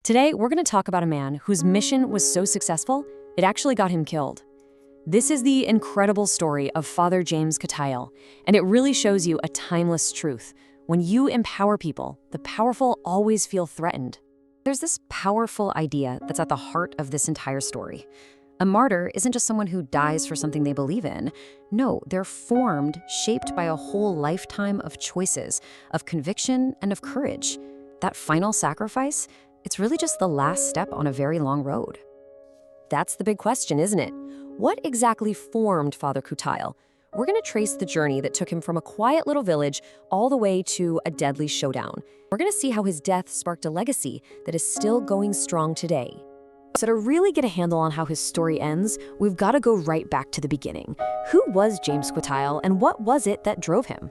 Today, we're going to talk about a man whose mission was so successful, it actually got him killed. This is the incredible story of Father James Katiel, and it really shows you a timeless truth. When you empower people, the powerful always feel threatened. There's this powerful idea that's at the heart of this entire story. A martyr isn't just someone who dies for something they believe in. No, they're formed, shaped by a whole lifetime of choices, of conviction, and of courage. That final sacrifice, it's really just the last step on a very long road. That's the big question, isn't it? What exactly formed Father Katiel? We're going to trace the journey that took him from a quiet little village all the way to a deadly showdown. We're going to see how his death sparked a legacy that is still going strong today. So to really get a handle on how his story ends, we've got to go right back to the beginning. Who was James Katiel, and what was it that drove him?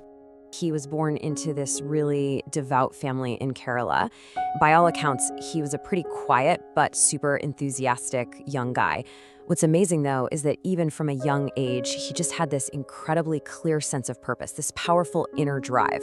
He was born into this really devout family in Kerala. By all accounts, he was a pretty quiet but super enthusiastic young guy. What's amazing, though, is that even from a young age, he just had this incredibly clear sense of purpose, this powerful inner drive.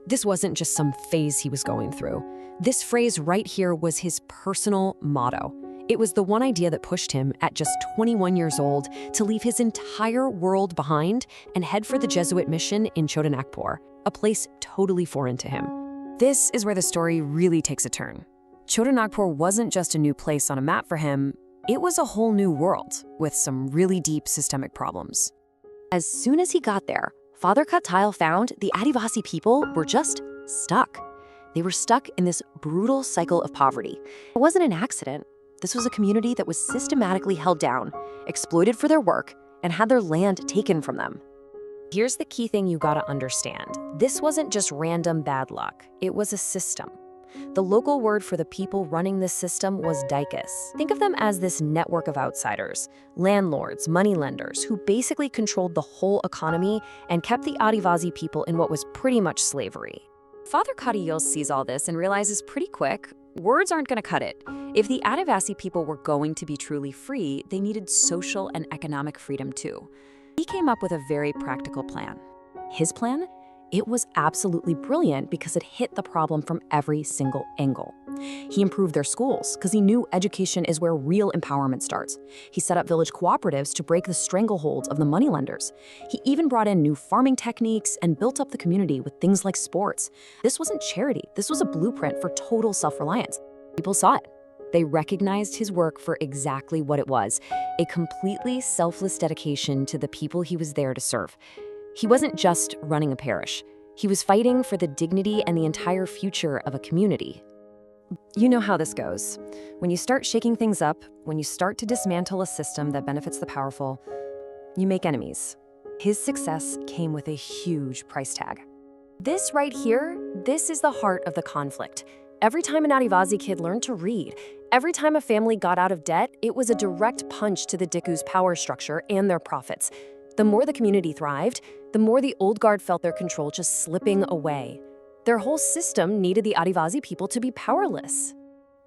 This wasn't just some phase he was going through. This phrase right here was his personal motto. It was the one idea that pushed him, at just 21 years old, to leave his entire world behind and head for the Jesuit mission in Chotanagpur, a place totally foreign to him. This is where the story really takes a turn. Chotanagpur wasn't just a new place on a map for him, it was a whole new world with some really deep systemic problems. As soon as he got there, Father Katiel found the Adivasi people were just stuck. They were stuck in this brutal cycle of poverty. It wasn't an accident. This was a community that was systematically held down, exploited for their work, and had their land taken from them. Here's the key thing you gotta understand. This wasn't just random bad luck. It was a system. The local word for the people running this system was daikas. Think of them as this network of outsiders, landlords, moneylenders, who basically controlled the whole economy and kept the Adivasi people in what was pretty much slavery. Father Katiel sees all this and realizes pretty quick, words aren't going to cut it. If the Adivasi people were going to be truly free, they needed social and economic freedom too. He came up with a very practical plan. His plan? It was absolutely brilliant because it hit the problem from every single angle. He improved their schools because he knew education is where real empowerment starts. He set up village cooperatives to break the strangleholds of the moneylenders. He even brought in new farming techniques and built up the community with things like sports. This wasn't charity. This was a blueprint for total self-reliance. People saw it. They recognized his work for exactly what it was, a completely selfless dedication to the people he was there to serve. He wasn't just running a parish. He was fighting for the dignity and the entire future of a community. You know how this goes. When you start shaking things up, when you start to dismantle a system that benefits the powerful, you make enemies. His success came with a huge price tag. This right here, this is the heart of the conflict. Every time an Adivasi kid learned to read, every time a family got out of debt, it was a direct punch to the Diku's power structure and their profits. The more the community thrived, the more the old guard felt their control just slipping away. Their whole system needed the Adivasi people to be powerless.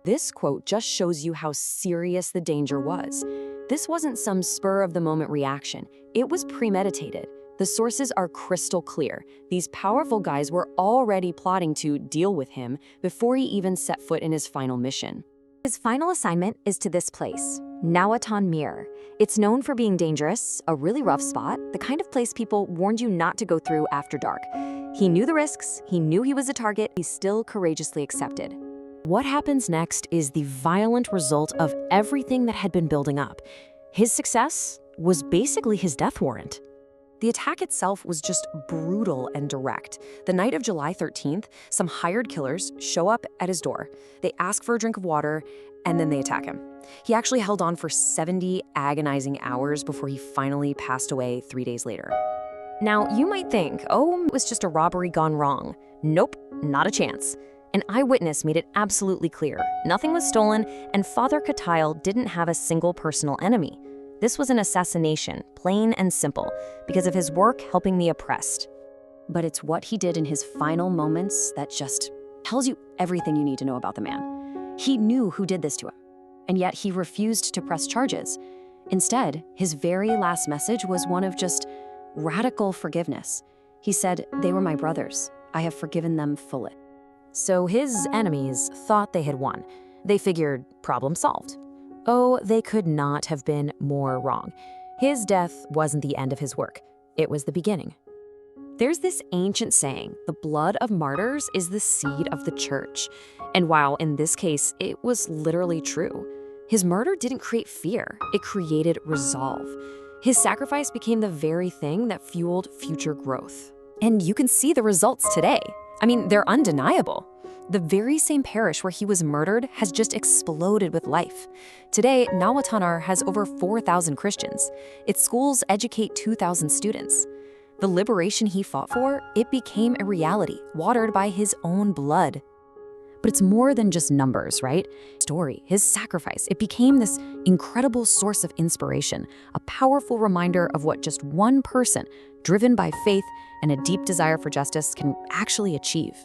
This quote just shows you how serious the danger was. This wasn't some spur-of-the-moment reaction. It was premeditated. The sources are crystal clear. These powerful guys were already plotting to deal with him before he even set foot in his final mission. His final assignment is to this place, Nawatan Mir. It's known for being dangerous, a really rough spot, the kind of place people warned you not to go through after dark. He knew the risks, he knew he was a target, he still courageously accepted. What happens next is the violent result of everything that had been building up. His success was basically his death warrant. The attack itself was just brutal and direct. The night of July 13th, some hired killers show up at his door. They ask for a drink of water, and then they attack him. He actually held on for 70 agonizing hours before he finally passed away 3 days later. Now, you might think, oh, it was just a robbery gone wrong. Nope, not a chance. An eyewitness made it absolutely clear. Nothing was stolen, and Father Katiel didn't have a single personal enemy. This was an assassination, plain and simple, because of his work helping the oppressed. But it's what he did in his final moments that just tells you everything you need to know about the man. He knew who did this to him, and yet he refused to press charges. Instead, his very last message was one of just radical forgiveness. He said, "They were my brothers. I have forgiven them fully." So his enemies thought they had won. They figured, problem solved. Oh, they could not have been more wrong. His death wasn't the end of his work. It was the beginning. There's this ancient saying, the blood of martyrs is the seed of the church. And while in this case, it was literally true, his murder didn't create fear, it created resolve. His sacrifice became the very thing that fueled future growth. And you can see the results today. I mean, they're undeniable. The very same parish where he was murdered has just exploded with life. Today, Nawatanar has over 4,000 Christians. Its schools educate 2,000 students. The liberation he fought for, it became a reality, watered by his own blood. But it's more than just numbers, right? Story, his sacrifice, it became this incredible source of inspiration, a powerful reminder of what just one person, driven by faith and a deep desire for justice, can actually achieve.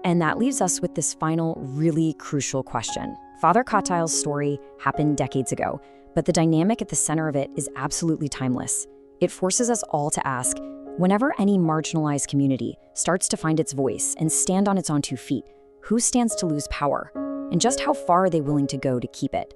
And that leaves us with this final, really crucial question. Father Katile's story happened decades ago, but the dynamic at the center of it is absolutely timeless. It forces us all to ask, whenever any marginalized community starts to find its voice and stand on its own 2 feet, who stands to lose power? And just how far are they willing to go to keep it?